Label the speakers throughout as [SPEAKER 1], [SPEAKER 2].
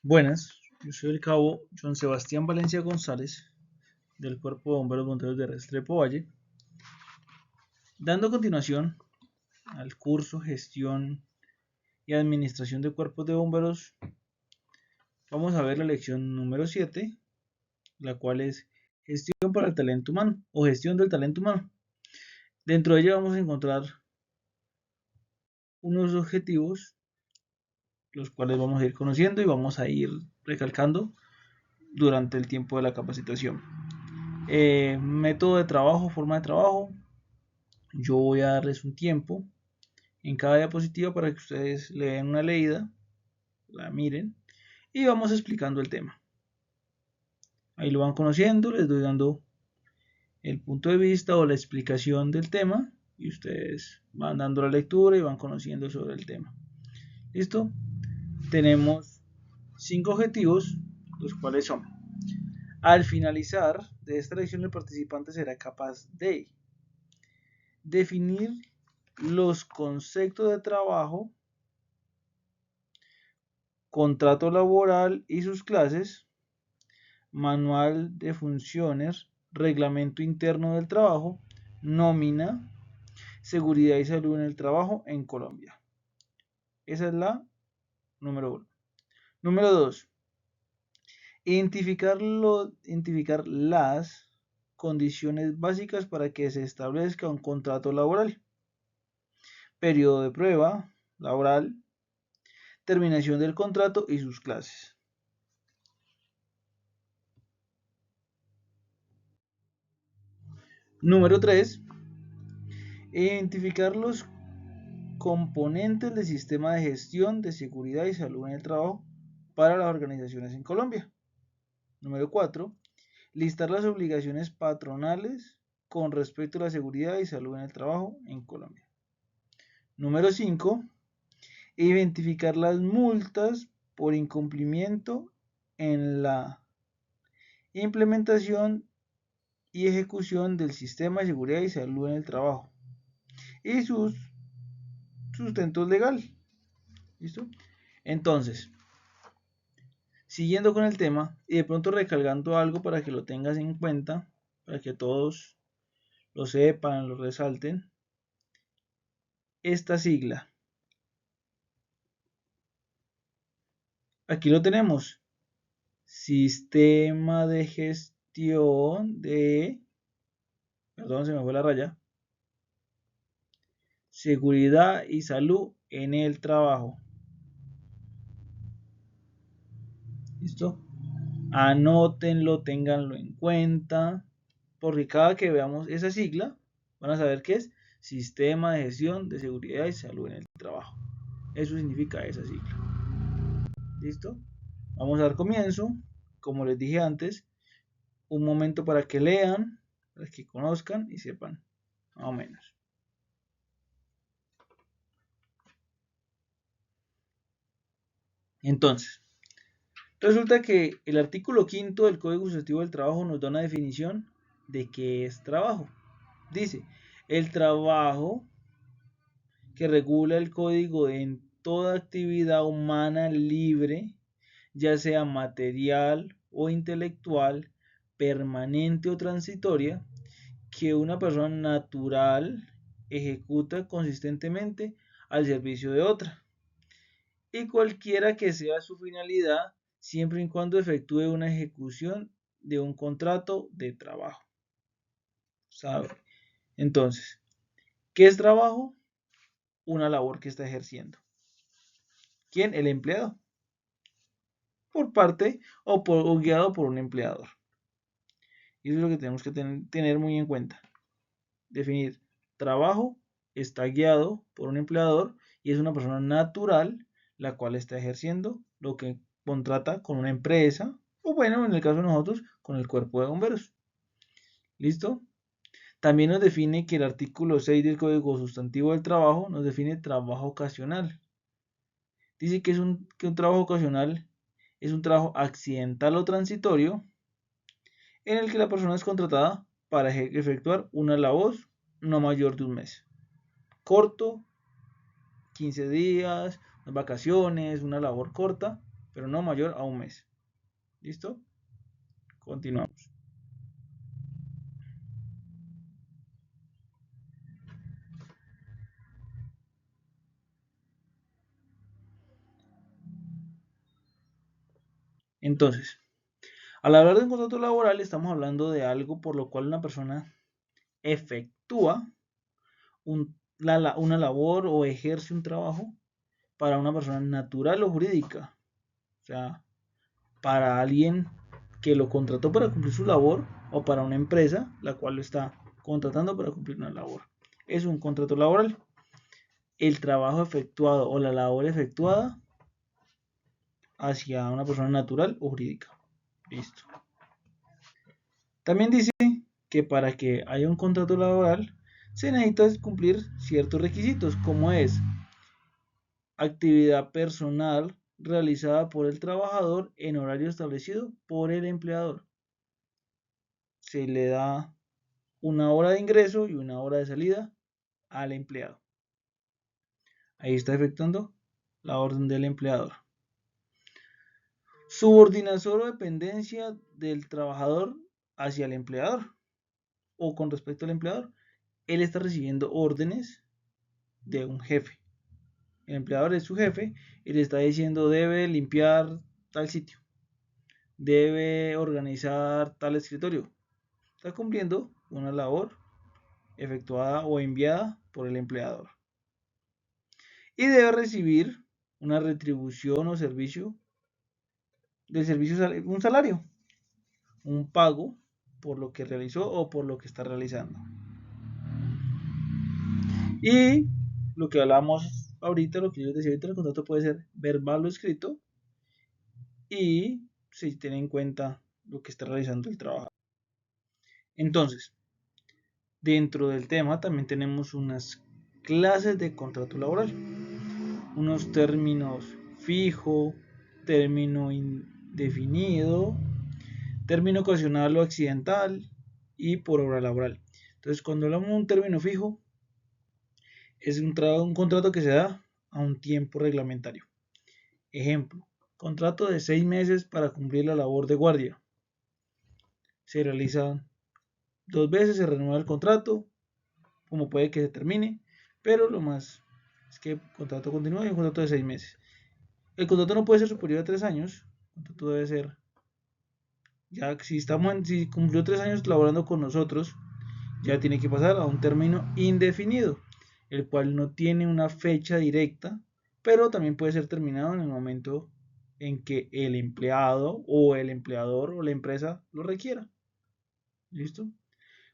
[SPEAKER 1] Buenas, yo soy el cabo John Sebastián Valencia González del Cuerpo de Bomberos Voluntarios de Restrepo Valle, dando continuación al curso Gestión y Administración de Cuerpos de Bomberos. Vamos a ver la lección número 7, la cual es Gestión para el Talento Humano o Gestión del Talento Humano. Dentro de ella vamos a encontrar unos objetivos, los cuales vamos a ir conociendo y vamos a ir recalcando durante el tiempo de la capacitación. Método de trabajo, forma de trabajo. Yo voy a darles un tiempo en cada diapositiva para que ustedes le den una leída, la miren y vamos explicando el tema. Ahí lo van conociendo, les doy dando el punto de vista o la explicación del tema y ustedes van dando la lectura y van conociendo sobre el tema. ¿Listo? Tenemos 5 objetivos, los cuales son: al finalizar de esta lección el participante será capaz de definir los conceptos de trabajo, contrato laboral y sus clases, manual de funciones, reglamento interno del trabajo, nómina, seguridad y salud en el trabajo en Colombia. Esa es la número 1. Número 2. Identificar las condiciones básicas para que se establezca un contrato laboral. Periodo de prueba laboral, terminación del contrato y sus clases. Número 3. Identificar los componentes del sistema de gestión de seguridad y salud en el trabajo para las organizaciones en Colombia. Número 4. Listar las obligaciones patronales con respecto a la seguridad y salud en el trabajo en Colombia. Número 5. Identificar las multas por incumplimiento en la implementación y ejecución del sistema de seguridad y salud en el trabajo y sus sustentos legal. ¿Listo? Entonces, siguiendo con el tema y de pronto recalcando algo para que lo tengas en cuenta, para que todos lo sepan, lo resalten, esta sigla. Aquí lo tenemos. Sistema de gestión de... Perdón, se me fue la raya. Seguridad y salud en el trabajo. ¿Listo? Anótenlo, ténganlo en cuenta, porque cada que veamos esa sigla, van a saber qué es Sistema de Gestión de Seguridad y Salud en el Trabajo. Eso significa esa sigla. ¿Listo? Vamos a dar comienzo, como les dije antes, un momento para que lean, para que conozcan y sepan, más o menos. Entonces, resulta que el artículo 5 del Código Sustantivo del Trabajo nos da una definición de qué es trabajo. Dice, el trabajo que regula el código en toda actividad humana libre, ya sea material o intelectual, permanente o transitoria, que una persona natural ejecuta consistentemente al servicio de otra, y cualquiera que sea su finalidad, siempre y cuando efectúe una ejecución de un contrato de trabajo. ¿Sabe? Entonces, ¿qué es trabajo? Una labor que está ejerciendo. ¿Quién? El empleado. Por parte o guiado por un empleador. Y eso es lo que tenemos que tener muy en cuenta. Definir trabajo está guiado por un empleador y es una persona natural la cual está ejerciendo lo que contrata con una empresa o bueno, en el caso de nosotros, con el cuerpo de bomberos. ¿Listo? También nos define que el artículo 6 del Código Sustantivo del Trabajo nos define trabajo ocasional. Dice que un trabajo ocasional es un trabajo accidental o transitorio en el que la persona es contratada para efectuar una labor no mayor de un mes. Corto, 15 días, vacaciones, una labor corta, pero no mayor a un mes. ¿Listo? Continuamos. Entonces, al hablar de un contrato laboral, estamos hablando de algo por lo cual una persona efectúa una labor o ejerce un trabajo para una persona natural o jurídica. O sea, para alguien que lo contrató para cumplir su labor o para una empresa la cual lo está contratando para cumplir una labor. Es un contrato laboral. El trabajo efectuado o la labor efectuada hacia una persona natural o jurídica. Listo. También dice que para que haya un contrato laboral se necesita cumplir ciertos requisitos, como es actividad personal realizada por el trabajador en horario establecido por el empleador. Se le da una hora de ingreso y una hora de salida al empleado. Ahí está efectuando la orden del empleador. Subordinación o dependencia del trabajador hacia el empleador o con respecto al empleador. Él está recibiendo órdenes de un jefe. El empleador es su jefe y le está diciendo debe limpiar tal sitio, debe organizar tal escritorio. Está cumpliendo una labor efectuada o enviada por el empleador. Y debe recibir una retribución o servicio del servicio, un salario, un pago por lo que realizó o por lo que está realizando. Y lo que hablamos ahorita, lo que yo decía ahorita, el contrato puede ser verbal o escrito y se tiene en cuenta lo que está realizando el trabajo. Entonces, dentro del tema también tenemos unas clases de contrato laboral, unos términos fijo, término indefinido, término ocasional o accidental y por hora laboral. Entonces, cuando hablamos de un término fijo, es un contrato que se da a un tiempo reglamentario. Ejemplo, contrato de 6 meses para cumplir la labor de guardia. Se realiza 2 veces, se renueva el contrato, como puede que se termine, pero lo más es que el contrato continúa y un contrato de 6 meses. El contrato no puede ser superior a 3 años, el contrato debe ser, ya si cumplió 3 años laborando con nosotros, ya tiene que pasar a un término indefinido, el cual no tiene una fecha directa, pero también puede ser terminado en el momento en que el empleado o el empleador o la empresa lo requiera. ¿Listo?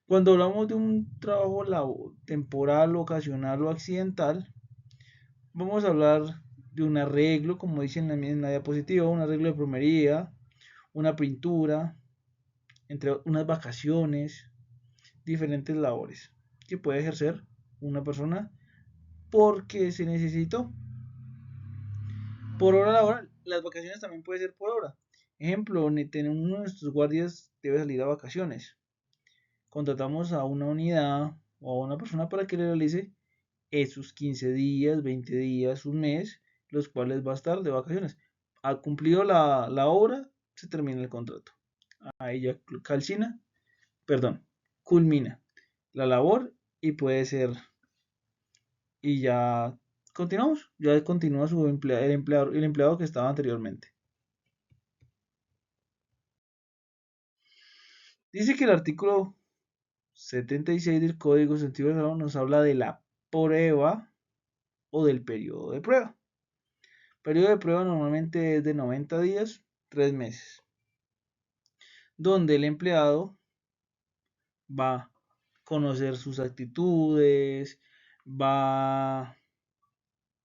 [SPEAKER 1] Cuando hablamos de un trabajo temporal, ocasional o accidental, vamos a hablar de un arreglo, como dice en la diapositiva, un arreglo de plomería, una pintura, entre unas vacaciones, diferentes labores que puede ejercer una persona porque se necesitó. Por hora laboral, las vacaciones también puede ser por hora. Ejemplo, uno de nuestros guardias debe salir a vacaciones. Contratamos a una unidad o a una persona para que le realice esos 15 días, 20 días, un mes, los cuales va a estar de vacaciones. Ha cumplido la obra, se termina el contrato. Ahí ya culmina la labor y puede ser, y ya continuamos, ya continúa el empleado que estaba anteriormente. Dice que el artículo 76 del Código Sustantivo de Trabajo nos habla de la prueba o del periodo de prueba. El periodo de prueba normalmente es de 90 días, 3 meses, donde el empleado va a conocer sus actitudes, va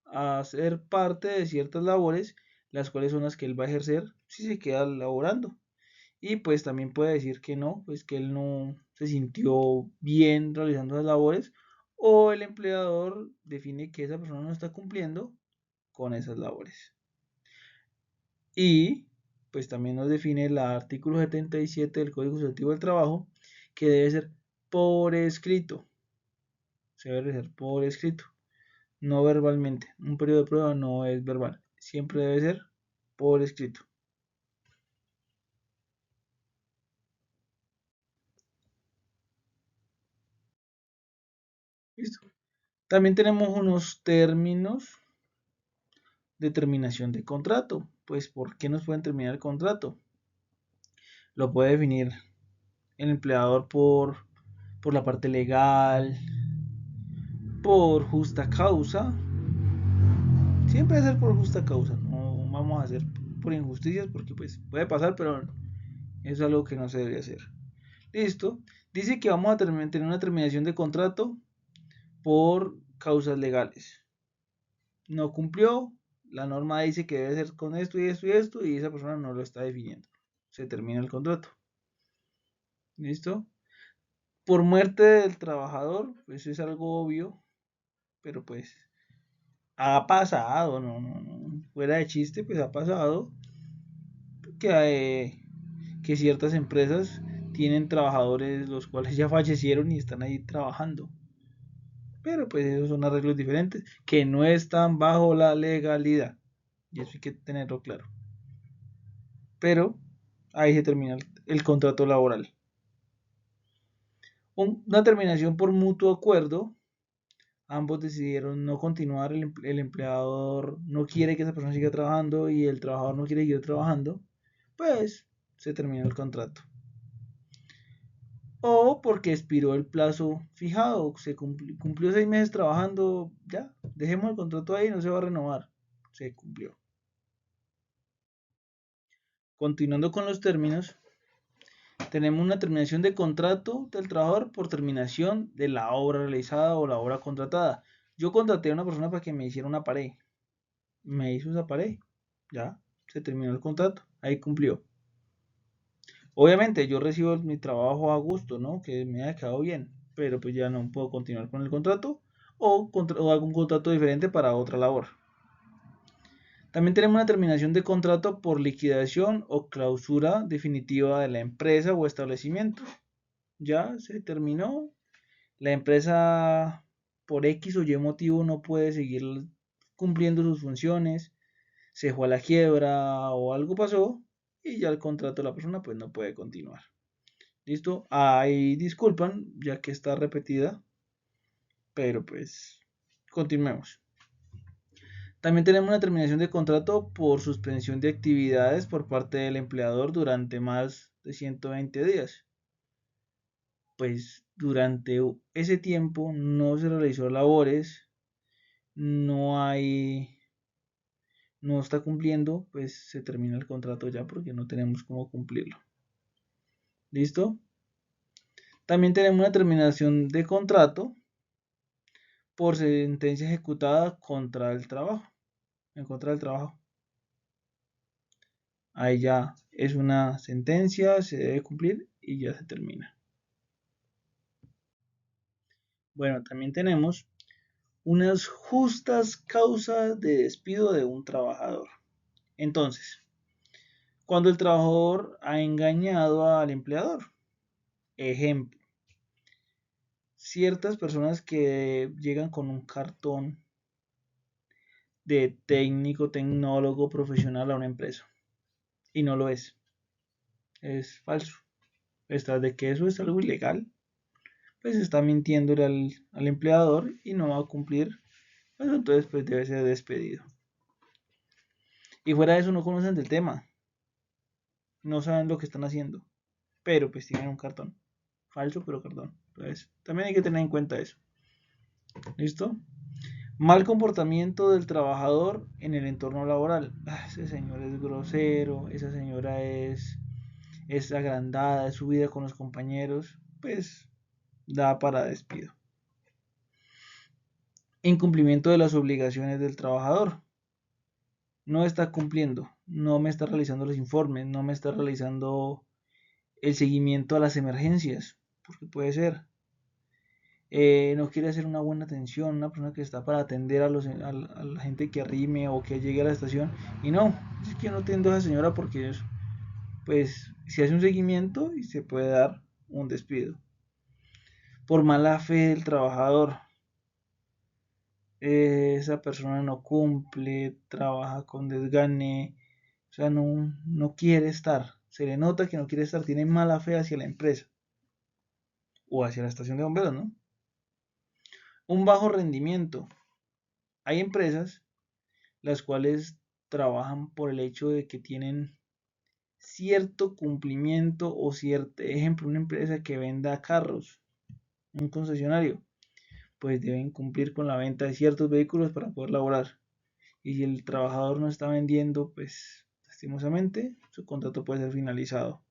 [SPEAKER 1] a ser parte de ciertas labores, las cuales son las que él va a ejercer si se queda laborando. Y pues también puede decir que no, pues que él no se sintió bien realizando las labores o el empleador define que esa persona no está cumpliendo con esas labores. Y pues también nos define el artículo 77 del Código Sustantivo del Trabajo que debe ser por escrito. Se debe ser por escrito, no verbalmente. Un periodo de prueba no es verbal, siempre debe ser por escrito. ¿Listo? También tenemos unos términos de terminación de contrato. Pues, ¿por qué nos pueden terminar el contrato? Lo puede definir el empleador por la parte legal, por justa causa. Siempre debe ser por justa causa. No vamos a hacer por injusticias porque pues puede pasar, pero eso es algo que no se debe hacer. Listo. Dice que vamos a tener una terminación de contrato por causas legales. No cumplió, la norma dice que debe ser con esto y esto y esto, y esa persona no lo está definiendo. Se termina el contrato. ¿Listo? Por muerte del trabajador, pues es algo obvio, pero pues ha pasado, no. Fuera de chiste, pues ha pasado que ciertas empresas tienen trabajadores los cuales ya fallecieron y están ahí trabajando. Pero pues esos son arreglos diferentes que no están bajo la legalidad. Y eso hay que tenerlo claro. Pero ahí se termina el contrato laboral. Una terminación por mutuo acuerdo. Ambos decidieron no continuar, el empleador no quiere que esa persona siga trabajando y el trabajador no quiere seguir trabajando, pues se termina el contrato. O porque expiró el plazo fijado, se cumplió 6 meses trabajando, ya, dejemos el contrato ahí, no se va a renovar, se cumplió. Continuando con los términos, tenemos una terminación de contrato del trabajador por terminación de la obra realizada o la obra contratada. Yo contraté a una persona para que me hiciera una pared, me hizo esa pared, ya, se terminó el contrato, ahí cumplió. Obviamente yo recibo mi trabajo a gusto, ¿no? Que me haya quedado bien, pero pues ya no puedo continuar con el contrato o hago un contrato diferente para otra labor. También tenemos una terminación de contrato por liquidación o clausura definitiva de la empresa o establecimiento. Ya se terminó, la empresa por X o Y motivo no puede seguir cumpliendo sus funciones, se fue a la quiebra o algo pasó y ya el contrato de la persona pues no puede continuar. ¿Listo? Ahí disculpan, ya que está repetida, pero pues continuemos. También tenemos una terminación de contrato por suspensión de actividades por parte del empleador durante más de 120 días. Pues durante ese tiempo no se realizó labores, no hay, no está cumpliendo, pues se termina el contrato ya porque no tenemos cómo cumplirlo. ¿Listo? También tenemos una terminación de contrato por sentencia ejecutada contra el trabajo, en contra del trabajo. Ahí ya es una sentencia, se debe cumplir y ya se termina. Bueno, también tenemos unas justas causas de despido de un trabajador. Entonces, cuando el trabajador ha engañado al empleador, ejemplo, ciertas personas que llegan con un cartón de técnico, tecnólogo, profesional a una empresa y no lo es falso. Tras de que eso es algo ilegal, pues está mintiéndole al empleador y no va a cumplir, pues entonces pues debe ser despedido. Y fuera de eso no conocen del tema, no saben lo que están haciendo, pero pues tienen un cartón, falso pero cartón. Entonces también hay que tener en cuenta eso. ¿Listo? Mal comportamiento del trabajador en el entorno laboral. Ese señor es grosero, esa señora es agrandada, es subida con los compañeros, pues da para despido. Incumplimiento de las obligaciones del trabajador. No está cumpliendo, no me está realizando los informes, no me está realizando el seguimiento a las emergencias, porque puede ser. No quiere hacer una buena atención, una persona que está para atender a la gente que arrime o que llegue a la estación. Y no, es que yo no atiendo a esa señora porque pues se hace un seguimiento y se puede dar un despido. Por mala fe del trabajador, esa persona no cumple, trabaja con desgane, sea, no quiere estar. Se le nota que no quiere estar, tiene mala fe hacia la empresa o hacia la estación de bomberos, ¿no? Un bajo rendimiento. Hay empresas las cuales trabajan por el hecho de que tienen cierto cumplimiento o cierto, ejemplo, una empresa que venda carros, un concesionario, pues deben cumplir con la venta de ciertos vehículos para poder laborar. Y si el trabajador no está vendiendo, pues lastimosamente su contrato puede ser finalizado.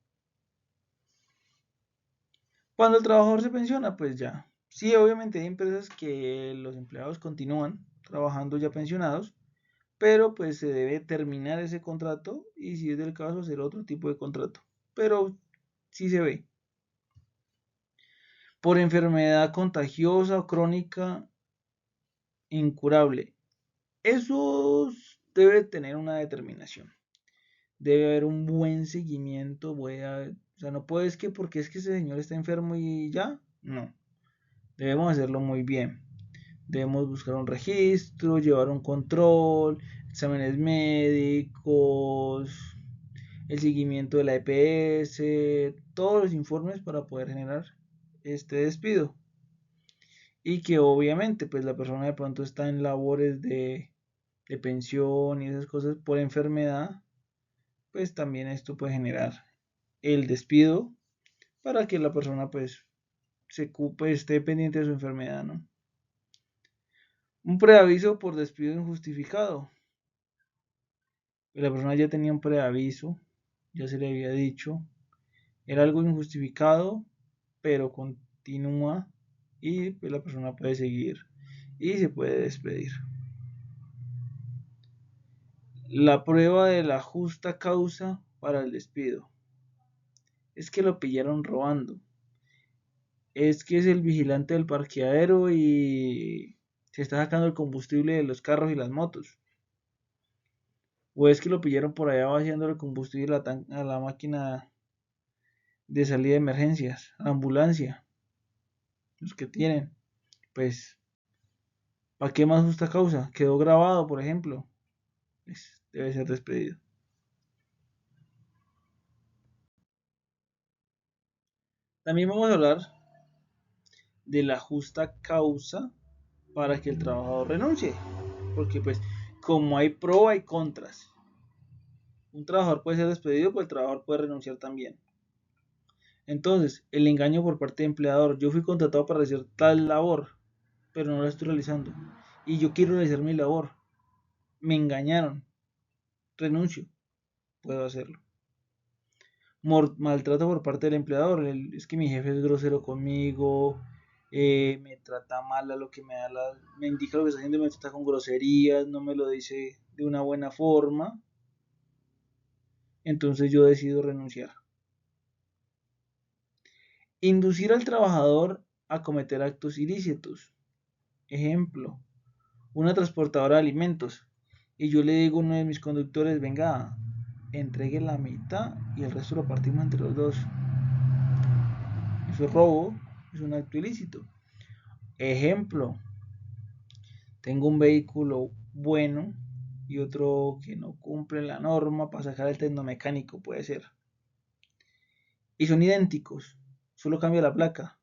[SPEAKER 1] Cuando el trabajador se pensiona, pues ya. Sí, obviamente hay empresas que los empleados continúan trabajando ya pensionados, pero pues se debe terminar ese contrato y si es del caso hacer otro tipo de contrato. Pero sí se ve. Por enfermedad contagiosa o crónica incurable. Eso debe tener una determinación. Debe haber un buen seguimiento. O sea, no puedes que porque es que ese señor está enfermo y ya. No. Debemos hacerlo muy bien. Debemos buscar un registro, llevar un control, exámenes médicos, el seguimiento de la EPS, todos los informes para poder generar este despido. Y que obviamente pues la persona de pronto está en labores de pensión y esas cosas por enfermedad, pues también esto puede generar el despido para que la persona pues esté pendiente de su enfermedad, ¿no? Un preaviso por despido injustificado. La persona ya tenía un preaviso, ya se le había dicho, era algo injustificado, pero continúa y pues, la persona puede seguir y se puede despedir. La prueba de la justa causa para el despido. Es que lo pillaron robando. Es que es el vigilante del parqueadero y se está sacando el combustible de los carros y las motos. O es que lo pillaron por allá vaciando el combustible a la máquina de salida de emergencias, a la ambulancia, los que tienen. Pues, ¿para qué más justa causa? Quedó grabado, por ejemplo. Pues, debe ser despedido. También vamos a hablar de la justa causa para que el trabajador renuncie. Porque pues como hay pro hay contras. Un trabajador puede ser despedido, pues el trabajador puede renunciar también. Entonces, el engaño por parte del empleador. Yo fui contratado para hacer tal labor, pero no la estoy realizando. Y yo quiero realizar mi labor. Me engañaron. Renuncio. Puedo hacerlo. Maltrato por parte del empleador. Es que mi jefe es grosero conmigo. Me trata mal a lo que me indica lo que está haciendo y me trata con groserías. No me lo dice de una buena forma. Entonces yo decido renunciar. Inducir al trabajador a cometer actos ilícitos. Ejemplo, una transportadora de alimentos. Y yo le digo a uno de mis conductores, venga, entregue la mitad y el resto lo partimos entre los dos. Eso es robo, es un acto ilícito. Ejemplo, tengo un vehículo bueno y otro que no cumple la norma para sacar el tecnomecánico, puede ser. Y son idénticos, solo cambia la placa.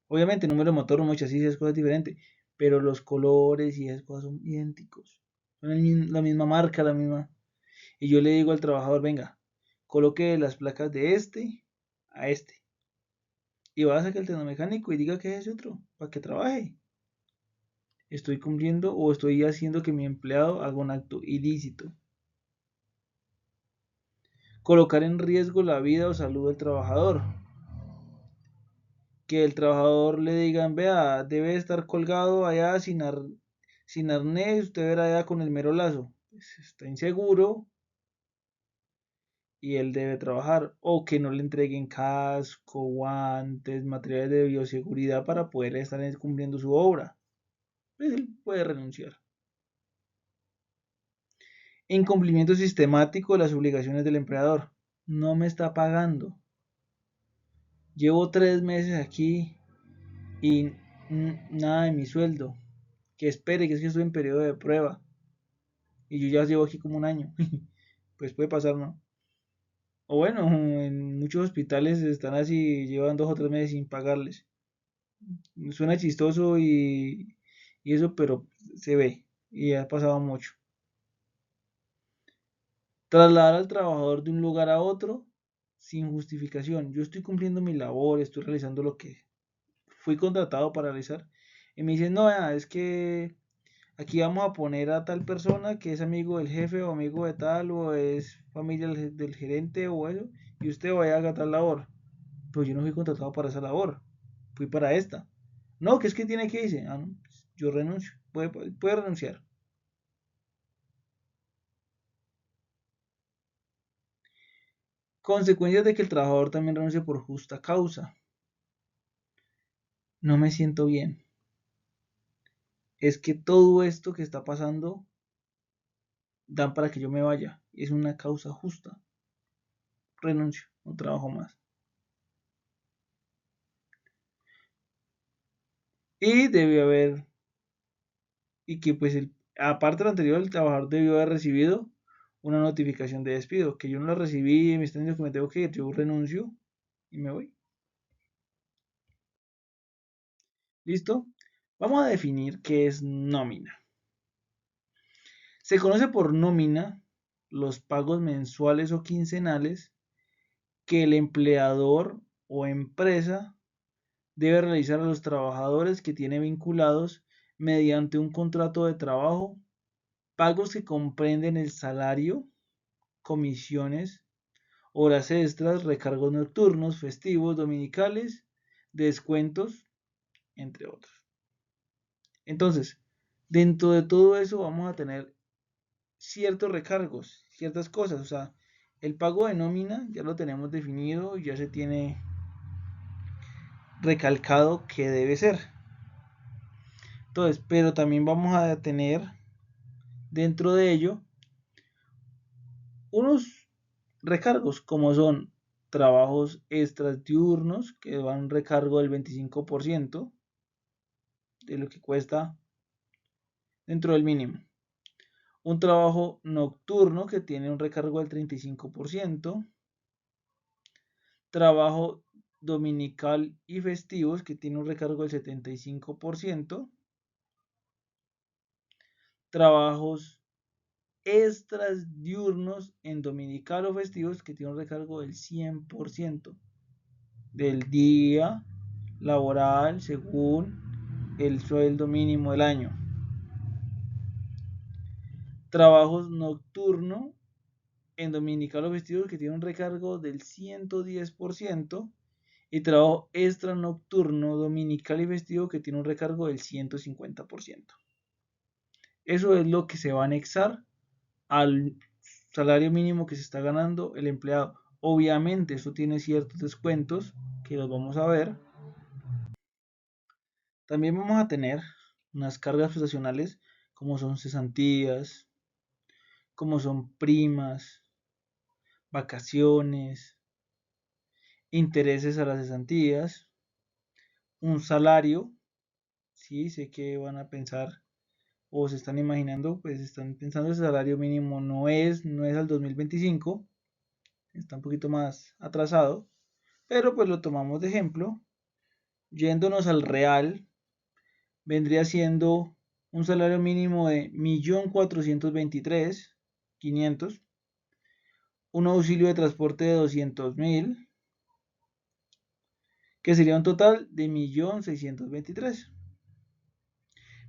[SPEAKER 1] Obviamente, número de motor, número de chasis es cosa diferente, pero los colores y esas cosas son idénticos. Son la misma marca, la misma. Y yo le digo al trabajador, venga, coloque las placas de este a este. Y va a sacar el tecnomecánico y diga que es ese otro, para que trabaje. Estoy cumpliendo o estoy haciendo que mi empleado haga un acto ilícito. Colocar en riesgo la vida o salud del trabajador. Que el trabajador le digan, vea, debe estar colgado allá sin arnés, usted verá allá con el mero lazo. Pues está inseguro y él debe trabajar. O que no le entreguen casco, guantes, materiales de bioseguridad para poder estar cumpliendo su obra. Pues él puede renunciar. Incumplimiento sistemático de las obligaciones del empleador. No me está pagando. Llevo 3 meses aquí y nada de mi sueldo. Que espere, que es que estoy en periodo de prueba. Y yo ya llevo aquí como un año. pues puede pasar, ¿no? O bueno, en muchos hospitales están así, llevan 2 o 3 meses sin pagarles. Suena chistoso y eso, pero se ve y ha pasado mucho. Trasladar al trabajador de un lugar a otro sin justificación. Yo estoy cumpliendo mi labor, estoy realizando lo que fui contratado para realizar. Y me dicen, no, vea, es que aquí vamos a poner a tal persona que es amigo del jefe o amigo de tal o es familia del gerente o eso, y usted vaya a hacer tal labor. Pero yo no fui contratado para esa labor, fui para esta. No, que es que tiene que irse. Ah, no, pues yo renuncio, puede renunciar. Consecuencias de que el trabajador también renuncie por justa causa. No me siento bien. Es que todo esto que está pasando dan para que yo me vaya. Es una causa justa. Renuncio, no trabajo más. Y debió haber, y que pues aparte de lo anterior, el trabajador debió haber recibido una notificación de despido, que yo no la recibí y me están diciendo que me tengo que ir, yo renuncio y me voy. ¿Listo? Vamos a definir qué es nómina. Se conoce por nómina los pagos mensuales o quincenales que el empleador o empresa debe realizar a los trabajadores que tiene vinculados mediante un contrato de trabajo, pagos que comprenden el salario, comisiones, horas extras, recargos nocturnos, festivos, dominicales, descuentos, entre otros. Entonces, dentro de todo eso vamos a tener ciertos recargos, ciertas cosas, o sea, el pago de nómina ya lo tenemos definido, ya se tiene recalcado que debe ser. Entonces, pero también vamos a tener dentro de ello unos recargos como son trabajos extras diurnos que van a un recargo del 25% de lo que cuesta dentro del mínimo. Un trabajo nocturno que tiene un recargo del 35%. Trabajo dominical y festivos que tiene un recargo del 75%. Trabajos extras diurnos en dominical o festivos que tiene un recargo del 100% del día laboral según el sueldo mínimo del año. Trabajos nocturno en dominical o festivos que tiene un recargo del 110% y trabajo extra nocturno dominical y festivo que tiene un recargo del 150%. Eso es lo que se va a anexar al salario mínimo que se está ganando el empleado. Obviamente eso tiene ciertos descuentos que los vamos a ver. También vamos a tener unas cargas prestacionales como son cesantías, como son primas, vacaciones, intereses a las cesantías, un salario. Sí, sé que van a pensar o se están imaginando, pues están pensando el salario mínimo no es al 2025, está un poquito más atrasado, pero pues lo tomamos de ejemplo. Yéndonos al real, vendría siendo un salario mínimo de 1.423.500, un auxilio de transporte de 200.000, que sería un total de 1.623.000.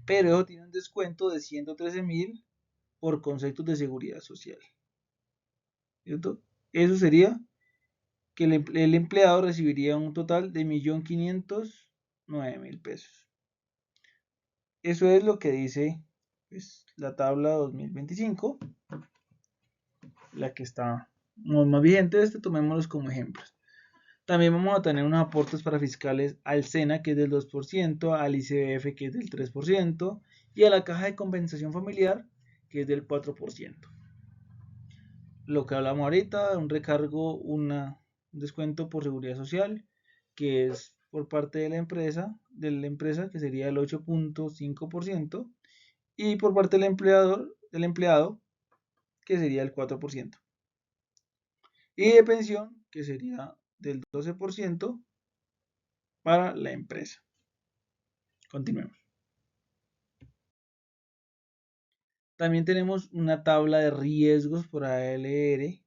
[SPEAKER 1] Pero eso tiene un descuento de 113.000 por conceptos de seguridad social. ¿Cierto? Eso sería que el empleado recibiría un total de 1.509.000 pesos. Eso es lo que dice pues, la tabla 2025, la que está más vigente. Tomémoslos como ejemplos. También vamos a tener unos aportes para fiscales al SENA, que es del 2%, al ICBF, que es del 3%, y a la Caja de Compensación Familiar, que es del 4%. Lo que hablamos ahorita, un recargo, un descuento por seguridad social, que es por parte de la empresa que sería el 8.5%, y por parte del empleado, que sería el 4%. y de pensión, que sería del 12% para la empresa. Continuemos. También tenemos una tabla de riesgos por ALR.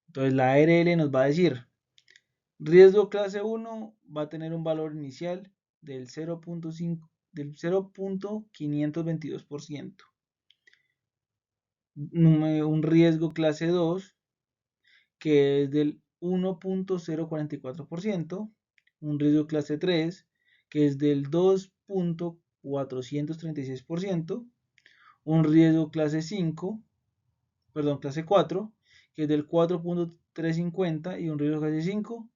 [SPEAKER 1] Entonces la ARL nos va a decir, riesgo clase 1 va a tener un valor inicial del 0.5, del 0.522%. Un riesgo clase 2 que es del 1.044%, un riesgo clase 3 que es del 2.436%, un riesgo clase 5, perdón, clase 4, que es del 4.350 y un riesgo clase 5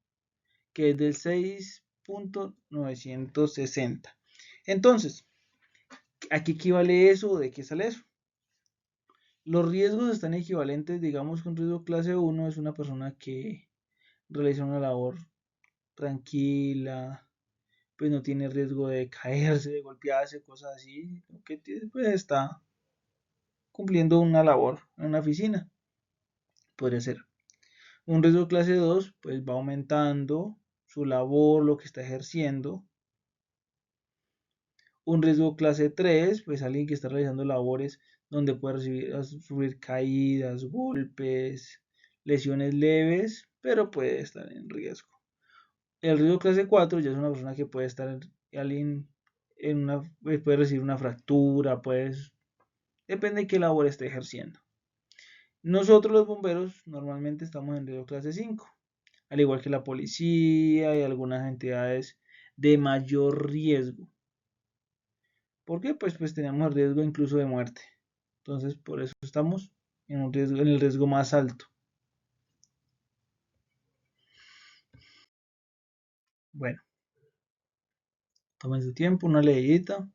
[SPEAKER 1] que es del 6.960. Entonces, ¿a qué equivale eso? ¿De qué sale eso? Los riesgos están equivalentes, digamos que un riesgo clase 1 es una persona que realiza una labor tranquila, pues no tiene riesgo de caerse, de golpearse, cosas así, que pues está cumpliendo una labor en una oficina, podría ser. Un riesgo clase 2 pues va aumentando su labor, lo que está ejerciendo. Un riesgo clase 3 pues alguien que está realizando labores donde puede sufrir caídas, golpes, lesiones leves, pero puede estar en riesgo. El riesgo clase 4 ya es una persona que puede estar, alguien puede recibir una fractura, pues depende de qué labor esté ejerciendo. Nosotros los bomberos normalmente estamos en riesgo clase 5, al igual que la policía y algunas entidades de mayor riesgo. ¿Por qué? Pues tenemos el riesgo incluso de muerte. Entonces, por eso estamos en el riesgo más alto. Bueno, tomen su tiempo, una leidita.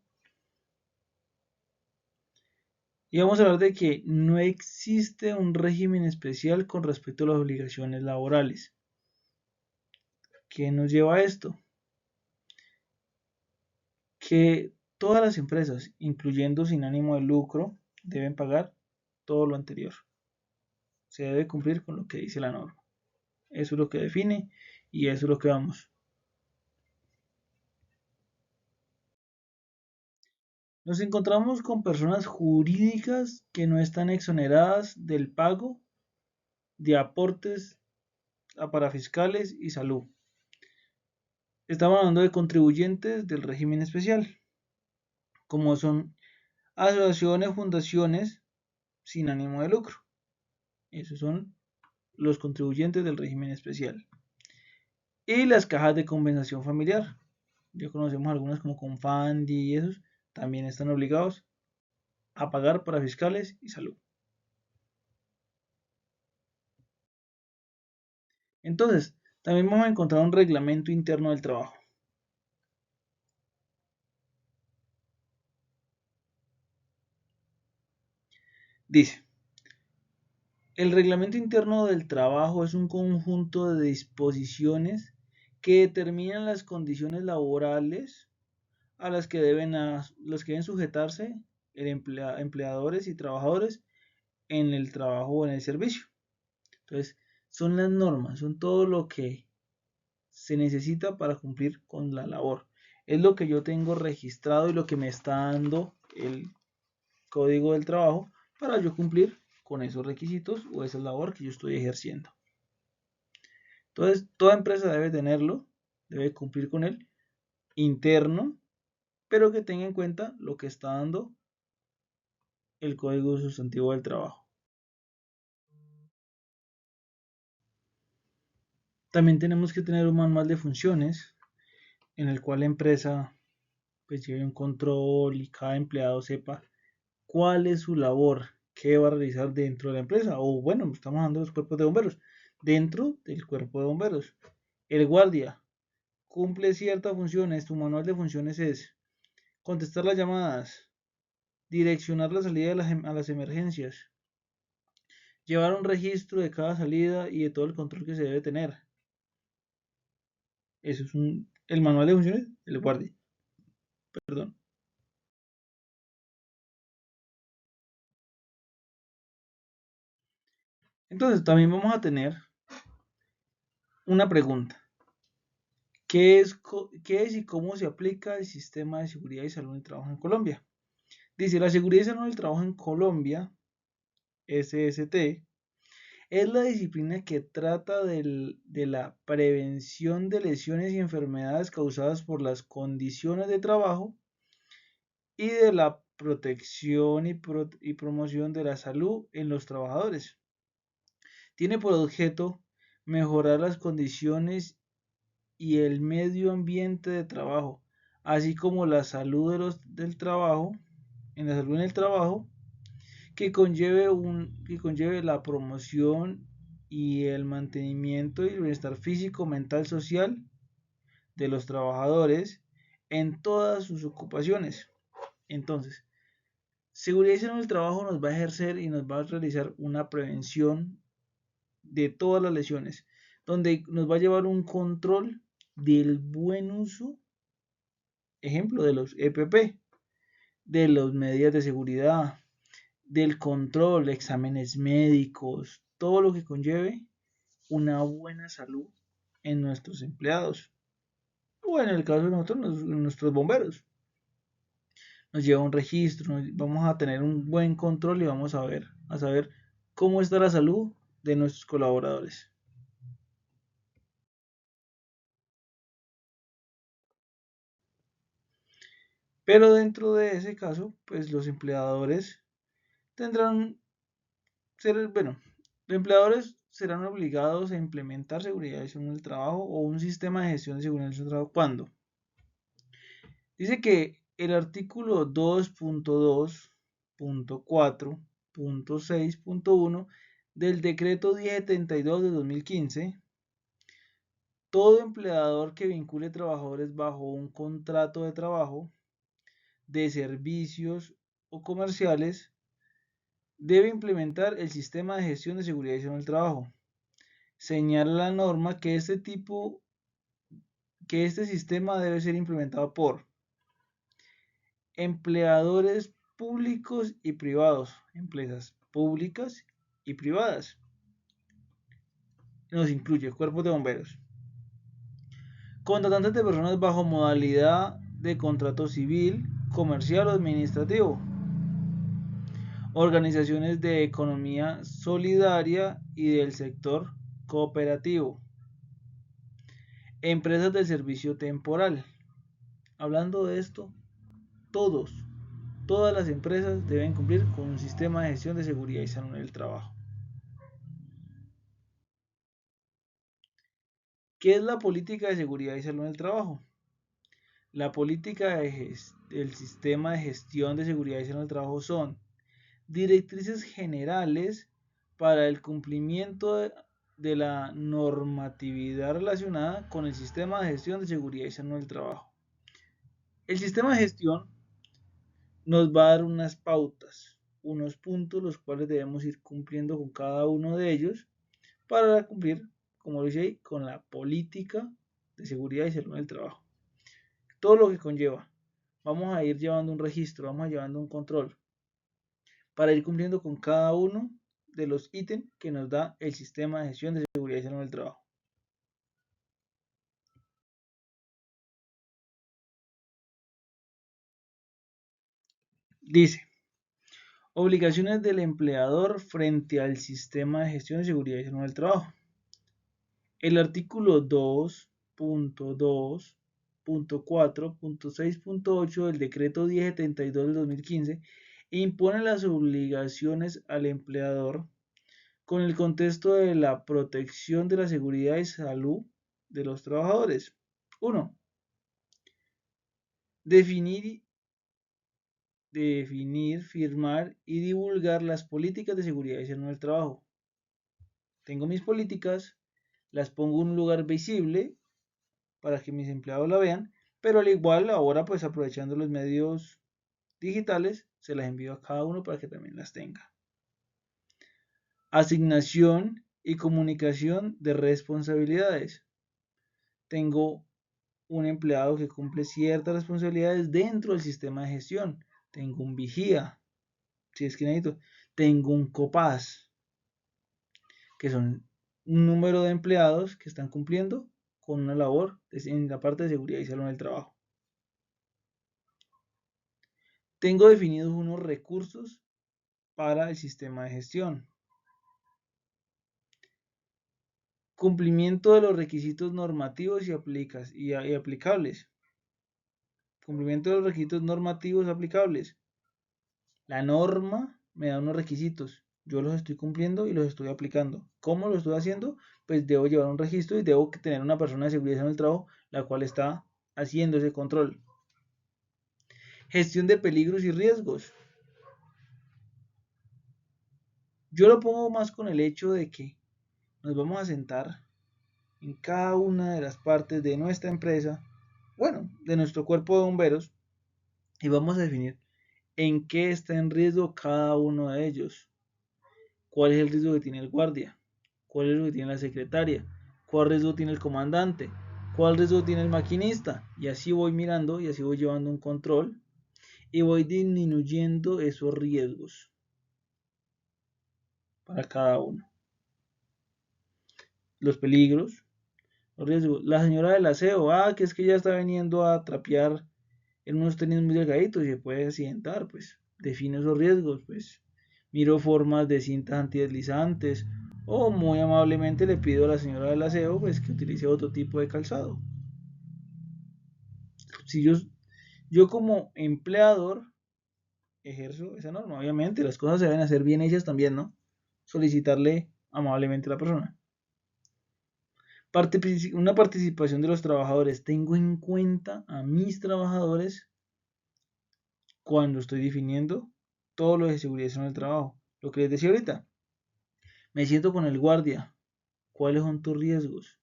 [SPEAKER 1] Y vamos a hablar de que no existe un régimen especial con respecto a las obligaciones laborales. ¿Qué nos lleva a esto? Que todas las empresas, incluyendo sin ánimo de lucro, deben pagar todo lo anterior. Se debe cumplir con lo que dice la norma. Eso es lo que define y eso es lo que vamos. Nos encontramos con personas jurídicas que no están exoneradas del pago de aportes a parafiscales y salud. Estamos hablando de contribuyentes del régimen especial, como son asociaciones, fundaciones sin ánimo de lucro. Esos son los contribuyentes del régimen especial. Y las cajas de compensación familiar. Ya conocemos algunas como Confandi y esos. También están obligados a pagar para fiscales y salud. Entonces, también vamos a encontrar un reglamento interno del trabajo. Dice, el reglamento interno del trabajo es un conjunto de disposiciones que determinan las condiciones laborales a las que deben sujetarse empleadores y trabajadores en el trabajo o en el servicio. Entonces, son las normas, son todo lo que se necesita para cumplir con la labor. Es lo que yo tengo registrado y lo que me está dando el código del trabajo para yo cumplir con esos requisitos o esa labor que yo estoy ejerciendo. Entonces, toda empresa debe tenerlo, debe cumplir con él interno, pero que tenga en cuenta lo que está dando el código sustantivo del trabajo. También tenemos que tener un manual de funciones en el cual la empresa pues lleve un control y cada empleado sepa cuál es su labor, qué va a realizar dentro de la empresa. O bueno, estamos hablando de los cuerpos de bomberos. Dentro del cuerpo de bomberos. El guardia cumple ciertas funciones. Tu manual de funciones es contestar las llamadas, direccionar la salida a las emergencias, llevar un registro de cada salida y de todo el control que se debe tener. Eso es el manual de funciones del guardia. Perdón. Entonces, también vamos a tener una pregunta. ¿Qué es y cómo se aplica el sistema de seguridad y salud en el trabajo en Colombia? Dice, la seguridad y salud en el trabajo en Colombia, SST, es la disciplina que trata de la prevención de lesiones y enfermedades causadas por las condiciones de trabajo y de la protección y promoción de la salud en los trabajadores. Tiene por objeto mejorar las condiciones y el medio ambiente de trabajo, así como la salud del trabajo, en la salud en el trabajo, que conlleve la promoción y el mantenimiento y el bienestar físico, mental, social de los trabajadores en todas sus ocupaciones. Entonces, seguridad y salud en el trabajo nos va a ejercer y nos va a realizar una prevención de todas las lesiones, donde nos va a llevar un control del buen uso, ejemplo, de los EPP, de las medidas de seguridad, del control, exámenes médicos, todo lo que conlleve una buena salud en nuestros empleados. O en el caso de nosotros, nuestros bomberos. Nos lleva un registro, vamos a tener un buen control y vamos a saber cómo está la salud de nuestros colaboradores. Pero dentro de ese caso, pues los empleadores tendrán, bueno, los empleadores serán obligados a implementar seguridad en el trabajo o un sistema de gestión de seguridad en el trabajo. ¿Cuándo? Dice que el artículo 2.2.4.6.1 del decreto 1072 de 2015, todo empleador que vincule trabajadores bajo un contrato de trabajo, de servicios o comerciales debe implementar el sistema de gestión de seguridad y salud en el trabajo. Señala la norma que este sistema debe ser implementado por empleadores públicos y privados, empresas públicas y privadas. Nos incluye cuerpos de bomberos, contratantes de personas bajo modalidad de contrato civil, comercial o administrativo, organizaciones de economía solidaria y del sector cooperativo, empresas de servicio temporal. Hablando de esto, todas las empresas deben cumplir con un sistema de gestión de seguridad y salud en el trabajo. ¿Qué es la política de seguridad y salud en el trabajo? La política del sistema de gestión de seguridad y salud en el trabajo son directrices generales para el cumplimiento de la normatividad relacionada con el sistema de gestión de seguridad y salud en el trabajo. El sistema de gestión nos va a dar unas pautas, unos puntos los cuales debemos ir cumpliendo con cada uno de ellos para cumplir, como lo dice ahí, con la política de seguridad y salud en el trabajo. Todo lo que conlleva. Vamos a ir llevando un registro, vamos a ir llevando un control para ir cumpliendo con cada uno de los ítems que nos da el sistema de gestión de seguridad y salud en el trabajo. Dice, obligaciones del empleador frente al sistema de gestión de seguridad y salud en el trabajo. El artículo 2.2.4.6.8 del decreto 1072 del 2015 impone las obligaciones al empleador con el contexto de la protección de la seguridad y salud de los trabajadores. 1. Definir, firmar y divulgar las políticas de seguridad y salud en el trabajo. Tengo mis políticas, las pongo en un lugar visible para que mis empleados la vean, pero al igual ahora pues aprovechando los medios digitales, se las envío a cada uno para que también las tenga. Asignación y comunicación de responsabilidades. Tengo un empleado que cumple ciertas responsabilidades dentro del sistema de gestión. Tengo un vigía, si es que necesito. Tengo un copaz. que son un número de empleados que están cumpliendo con una labor en la parte de seguridad y salud en el trabajo. Tengo definidos unos recursos para el sistema de gestión. Cumplimiento de los requisitos normativos y aplicables. Cumplimiento de los requisitos normativos aplicables. La norma me da unos requisitos. Yo los estoy cumpliendo y los estoy aplicando. ¿Cómo lo estoy haciendo? Pues debo llevar un registro y debo tener una persona de seguridad en el trabajo la cual está haciendo ese control. Gestión de peligros y riesgos. Yo lo pongo más con el hecho de que nos vamos a sentar en cada una de las partes de nuestra empresa, bueno, de nuestro cuerpo de bomberos, y vamos a definir en qué está en riesgo cada uno de ellos. ¿Cuál es el riesgo que tiene el guardia? ¿Cuál es el riesgo que tiene la secretaria? ¿Cuál riesgo tiene el comandante? ¿Cuál riesgo tiene el maquinista? Y así voy mirando y así voy llevando un control y voy disminuyendo esos riesgos para cada uno. Los peligros, los riesgos. La señora del aseo, que es que ya está viniendo a trapear en unos tenis muy delgaditos y se puede accidentar, pues define esos riesgos, pues miro formas de cintas antideslizantes o muy amablemente le pido a la señora del aseo pues que utilice otro tipo de calzado. Si yo como empleador ejerzo esa norma, obviamente las cosas se deben hacer bien hechas también, ¿no? Solicitarle amablemente a la persona. Una participación de los trabajadores. Tengo en cuenta a mis trabajadores cuando estoy definiendo todo lo de seguridad en el trabajo. Lo que les decía ahorita, me siento con el guardia. ¿Cuáles son tus riesgos?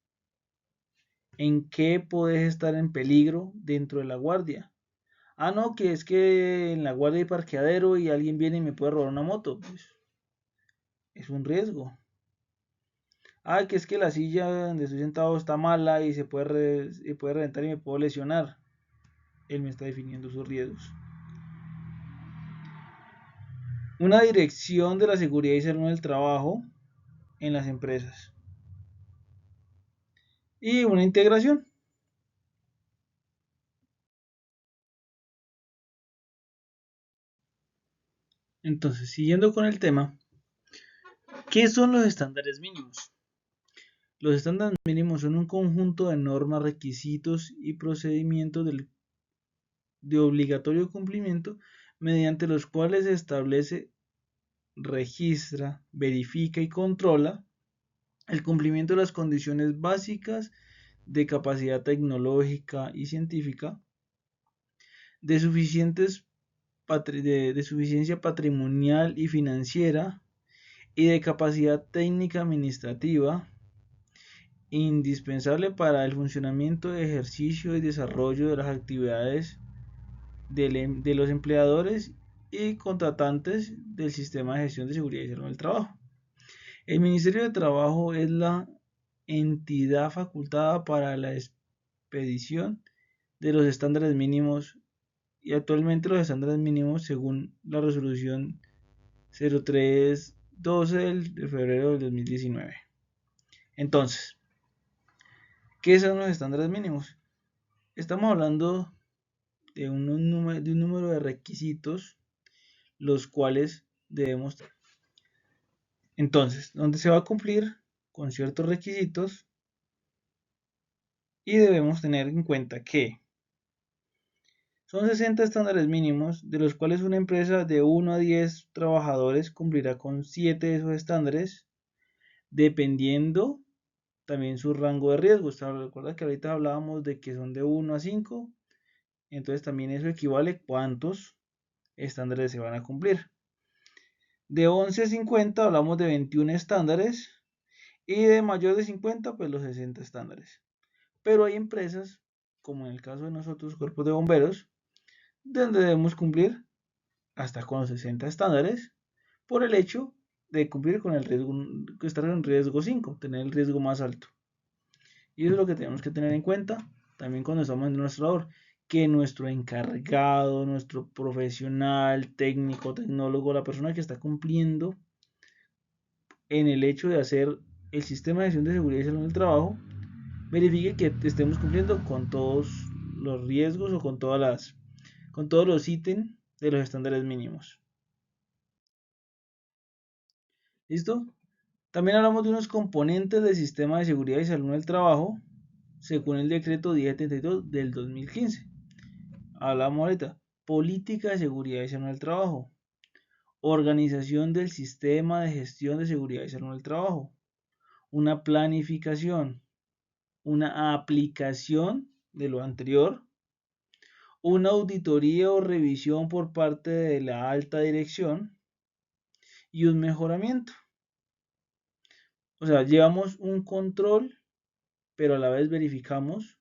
[SPEAKER 1] ¿En qué puedes estar en peligro dentro de la guardia? No, que es que en la guardia hay parqueadero y alguien viene y me puede robar una moto. Pues es un riesgo. Que es que la silla donde estoy sentado está mala y se puede reventar y me puedo lesionar. Él me está definiendo sus riesgos. Una dirección de la seguridad y salud del trabajo en las empresas. Y una integración. Entonces, siguiendo con el tema, ¿qué son los estándares mínimos? Los estándares mínimos son un conjunto de normas, requisitos y procedimientos de obligatorio cumplimiento mediante los cuales se establece, registra, verifica y controla el cumplimiento de las condiciones básicas de capacidad tecnológica y científica, de suficiencia patrimonial y financiera y de capacidad técnica administrativa indispensable para el funcionamiento, ejercicio y desarrollo de las actividades de los empleadores y contratantes del sistema de gestión de seguridad y salud del trabajo. El Ministerio de Trabajo es la entidad facultada para la expedición de los estándares mínimos y actualmente los estándares mínimos según la resolución 0312 de febrero del 2019. Entonces, ¿qué son los estándares mínimos? Estamos hablando de un número de requisitos los cuales debemos tener. Entonces, donde se va a cumplir con ciertos requisitos y debemos tener en cuenta que son 60 estándares mínimos, de los cuales una empresa de 1 a 10 trabajadores cumplirá con 7 de esos estándares, dependiendo también su rango de riesgo. Recuerda que ahorita hablábamos de que son de 1 a 5, entonces también eso equivale a cuántos estándares se van a cumplir. De 11 a 50 hablamos de 21 estándares y de mayor de 50 pues los 60 estándares. Pero hay empresas, como en el caso de nosotros, cuerpos de bomberos, donde debemos cumplir hasta con los 60 estándares por el hecho de cumplir con el riesgo, estar en riesgo 5, tener el riesgo más alto. Y eso es lo que tenemos que tener en cuenta también cuando estamos en nuestra labor, que nuestro encargado, nuestro profesional, técnico, tecnólogo, la persona que está cumpliendo en el hecho de hacer el sistema de gestión de seguridad y salud en el trabajo, verifique que estemos cumpliendo con todos los riesgos o con todos los ítems de los estándares mínimos. ¿Listo? También hablamos de unos componentes del sistema de seguridad y salud en el trabajo, según el decreto 1072 del 2015. Hablamos ahorita, política de seguridad y salud en el trabajo, organización del sistema de gestión de seguridad y salud en el trabajo, una planificación, una aplicación de lo anterior, una auditoría o revisión por parte de la alta dirección y un mejoramiento. O sea, llevamos un control, pero a la vez verificamos,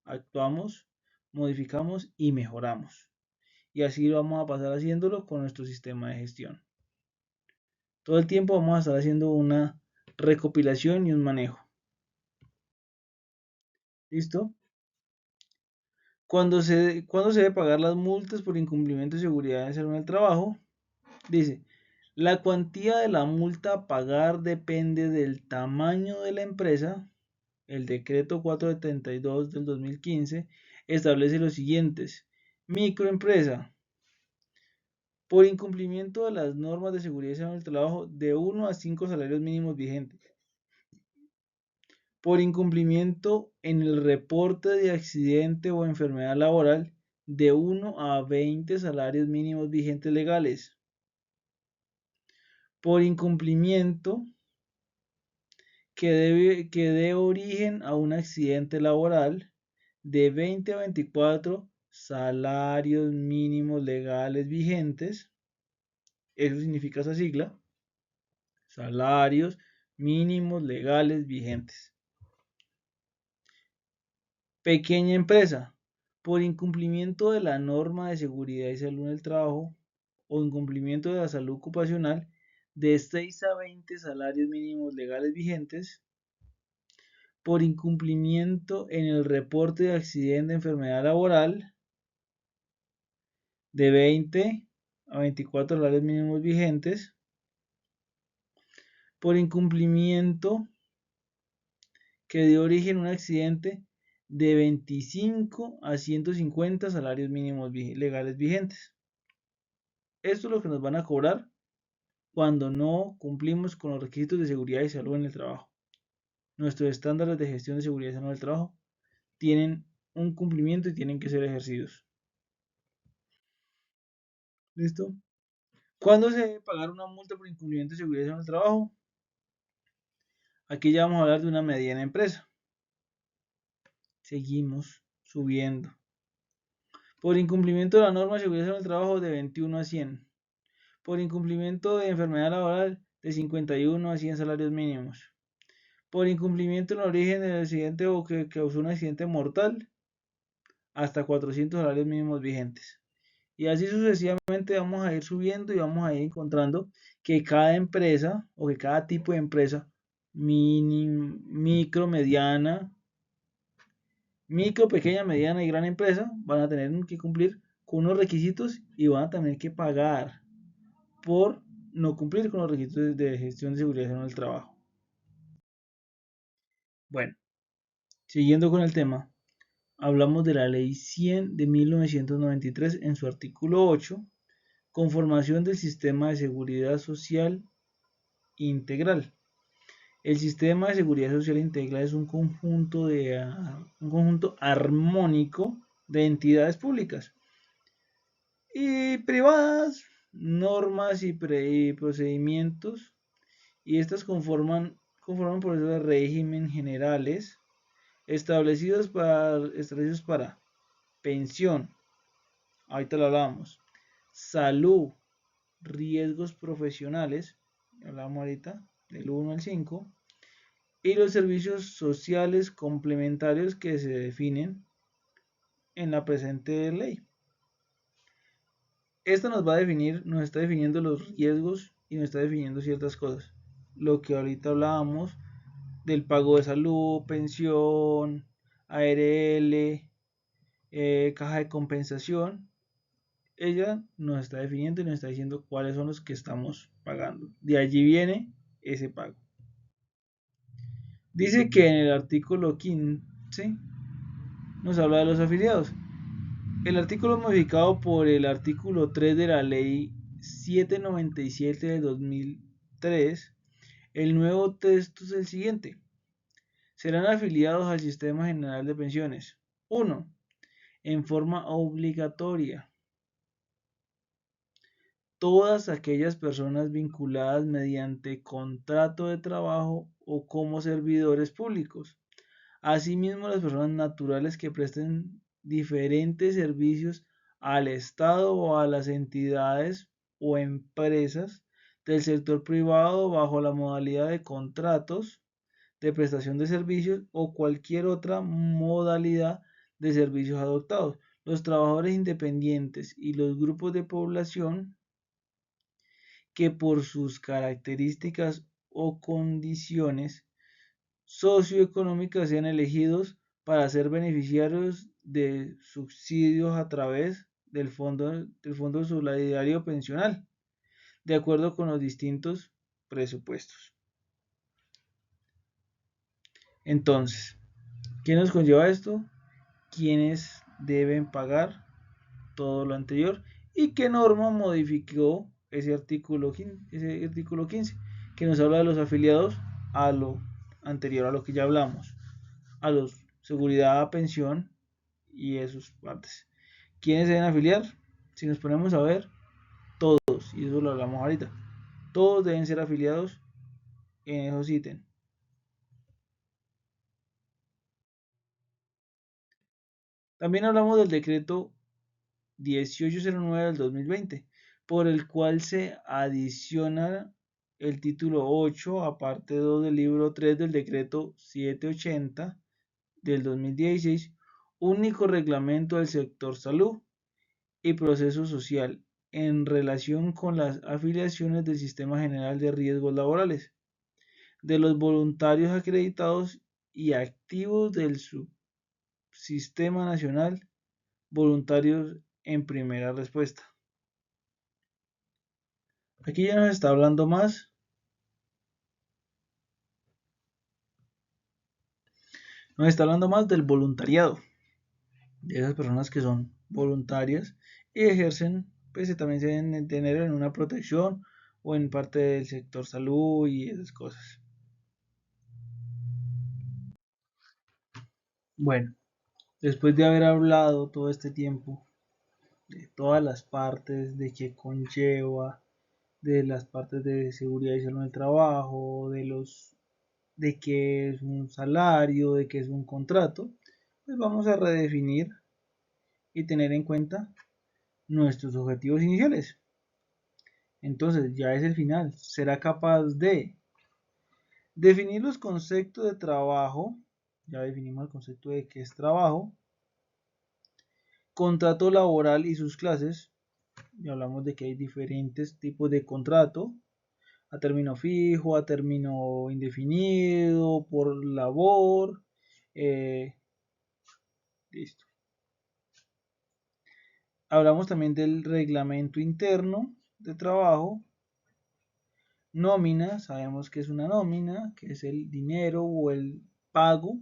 [SPEAKER 1] actuamos, modificamos y mejoramos. Y así vamos a pasar haciéndolo con nuestro sistema de gestión. Todo el tiempo vamos a estar haciendo una recopilación y un manejo. ¿Listo? ¿Cuándo se debe pagar las multas por incumplimiento de seguridad en el trabajo? Dice, la cuantía de la multa a pagar depende del tamaño de la empresa. El decreto 472 del 2015 establece los siguientes. Microempresa, por incumplimiento de las normas de seguridad y salud en el trabajo, de 1 a 5 salarios mínimos vigentes. Por incumplimiento en el reporte de accidente o enfermedad laboral, de 1 a 20 salarios mínimos vigentes legales. Por incumplimiento que dé origen a un accidente laboral, de 20 a 24 salarios mínimos legales vigentes. Eso significa esa sigla. Salarios mínimos legales vigentes. Pequeña empresa, por incumplimiento de la norma de seguridad y salud en el trabajo o incumplimiento de la salud ocupacional, de 6 a 20 salarios mínimos legales vigentes. Por incumplimiento en el reporte de accidente de enfermedad laboral, de 20 a 24 salarios mínimos vigentes. Por incumplimiento que dio origen a un accidente, de 25 a 150 salarios mínimos legales vigentes. Esto es lo que nos van a cobrar cuando no cumplimos con los requisitos de seguridad y salud en el trabajo. Nuestros estándares de gestión de seguridad y salud en el trabajo tienen un cumplimiento y tienen que ser ejercidos. ¿Listo? ¿Cuándo se debe pagar una multa por incumplimiento de seguridad y salud en el trabajo? Aquí ya vamos a hablar de una mediana empresa. Seguimos subiendo. Por incumplimiento de la norma de seguridad en el trabajo, de 21 a 100. Por incumplimiento de enfermedad laboral, de 51 a 100 salarios mínimos. Por incumplimiento en el origen del accidente o que causó un accidente mortal, hasta 400 salarios mínimos vigentes. Y así sucesivamente vamos a ir subiendo y vamos a ir encontrando que cada empresa o que cada tipo de empresa, micro, mediana, micro, pequeña, mediana y gran empresa, van a tener que cumplir con unos requisitos y van a tener que pagar por no cumplir con los requisitos de gestión de seguridad en el trabajo. Bueno, siguiendo con el tema, hablamos de la Ley 100 de 1993 en su artículo 8, conformación del sistema de seguridad social integral. El sistema de seguridad social integral es un conjunto armónico de entidades públicas y privadas, normas y procedimientos, y estas conforman por eso régimen generales establecidos para pensión, ahorita lo hablamos, salud, riesgos profesionales, hablamos ahorita del 1 al 5, y los servicios sociales complementarios que se definen en la presente ley. Esto nos está definiendo los riesgos y nos está definiendo ciertas cosas. Lo que ahorita hablábamos del pago de salud, pensión, ARL, caja de compensación, ella nos está definiendo y nos está diciendo cuáles son los que estamos pagando. De allí viene ese pago. Dice que en el artículo 15 nos habla de los afiliados. El artículo modificado por el artículo 3 de la ley 797 de 2003, el nuevo texto es el siguiente. Serán afiliados al Sistema General de Pensiones. 1. En forma obligatoria. Todas aquellas personas vinculadas mediante contrato de trabajo o como servidores públicos. Asimismo, las personas naturales que presten diferentes servicios al Estado o a las entidades o empresas del sector privado bajo la modalidad de contratos de prestación de servicios o cualquier otra modalidad de servicios adoptados. Los trabajadores independientes y los grupos de población que por sus características o condiciones socioeconómicas sean elegidos para ser beneficiarios de subsidios a través del Fondo Solidario Pensional, de acuerdo con los distintos presupuestos. Entonces, ¿qué nos conlleva esto? ¿Quiénes deben pagar todo lo anterior? ¿Y qué norma modificó ese artículo 15 que nos habla de los afiliados a lo anterior, a lo que ya hablamos, a los seguridad, pensión y esos partes? ¿Quiénes deben afiliar? Si nos ponemos a ver, todos, y eso lo hablamos ahorita, todos deben ser afiliados en esos ítems. También hablamos del decreto 1809 del 2020, por el cual se adiciona el título 8 a parte 2 del libro 3 del decreto 780 del 2016, único reglamento del sector salud y proceso social en relación con las afiliaciones del Sistema General de Riesgos Laborales, de los voluntarios acreditados y activos del Subsistema Nacional Voluntarios en Primera Respuesta. Aquí ya nos está hablando más. Nos está hablando más del voluntariado, de esas personas que son voluntarias y ejercen, pues también se deben tener en una protección o en parte del sector salud y esas cosas. Bueno, después de haber hablado todo este tiempo de todas las partes, de qué conlleva, de las partes de seguridad y salud en el trabajo, de qué es un salario, de qué es un contrato, pues vamos a redefinir y tener en cuenta nuestros objetivos iniciales. Entonces, ya es el final. Será capaz de definir los conceptos de trabajo. Ya definimos el concepto de qué es trabajo. Contrato laboral y sus clases. Ya hablamos de que hay diferentes tipos de contrato. A término fijo, a término indefinido, por labor. Listo. Hablamos también del reglamento interno de trabajo. Nómina, sabemos que es una nómina, que es el dinero o el pago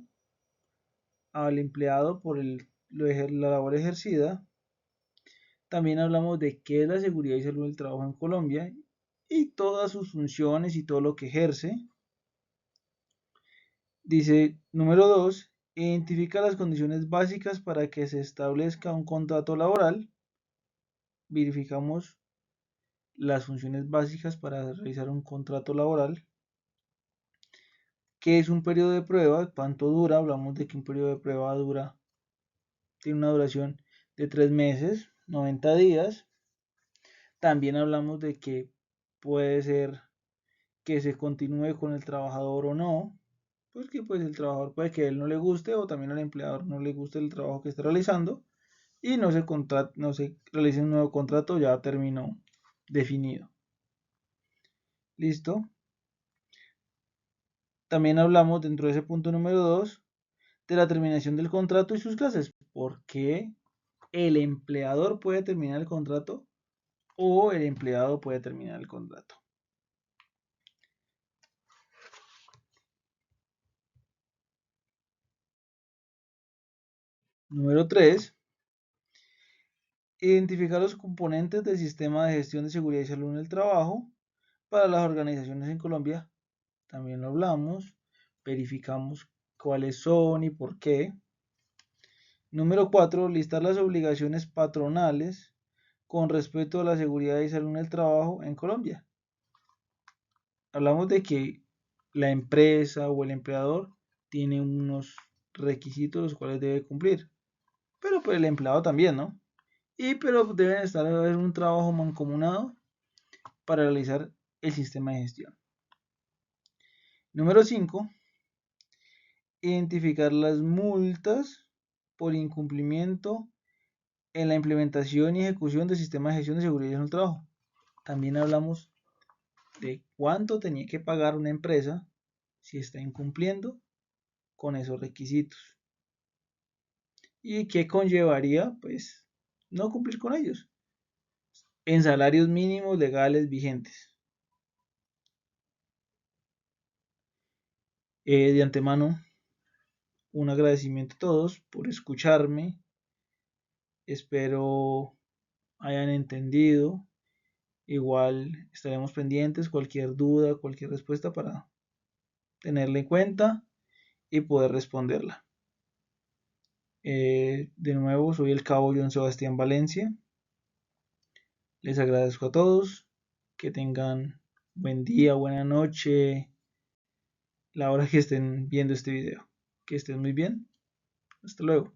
[SPEAKER 1] al empleado por la labor ejercida. También hablamos de qué es la seguridad y salud del trabajo en Colombia y todas sus funciones y todo lo que ejerce. Dice, número 2, identifica las condiciones básicas para que se establezca un contrato laboral. Verificamos las funciones básicas para realizar un contrato laboral. ¿Qué es un periodo de prueba? ¿Cuánto dura? Hablamos de que un periodo de prueba tiene una duración de 3 meses, 90 días. También hablamos de que puede ser que se continúe con el trabajador o no, porque pues el trabajador puede que a él no le guste o también al empleador no le guste el trabajo que está realizando y no se realice un nuevo contrato ya terminó definido. ¿Listo? También hablamos dentro de ese punto número 2 de la terminación del contrato y sus clases. ¿Por qué el empleador puede terminar el contrato o el empleado puede terminar el contrato? Número 3. Identificar los componentes del sistema de gestión de seguridad y salud en el trabajo para las organizaciones en Colombia. También lo hablamos. Verificamos cuáles son y por qué. Número 4. Listar las obligaciones patronales con respecto a la seguridad y salud en el trabajo en Colombia. Hablamos de que la empresa o el empleador tiene unos requisitos los cuales debe cumplir, pero pues el empleado también, ¿no? Pero deben estar en un trabajo mancomunado para realizar el sistema de gestión. Número 5. Identificar las multas por incumplimiento en la implementación y ejecución del sistema de gestión de seguridad en el trabajo. También hablamos de cuánto tenía que pagar una empresa si está incumpliendo con esos requisitos y qué conllevaría pues no cumplir con ellos en salarios mínimos legales vigentes. De antemano, un agradecimiento a todos por escucharme. Espero hayan entendido. Igual estaremos pendientes, cualquier duda, cualquier respuesta para tenerla en cuenta y poder responderla. De nuevo, soy el cabo John Sebastián Valencia. Les agradezco a todos. Que tengan buen día, buena noche, la hora que estén viendo este video. Que estén muy bien. Hasta luego.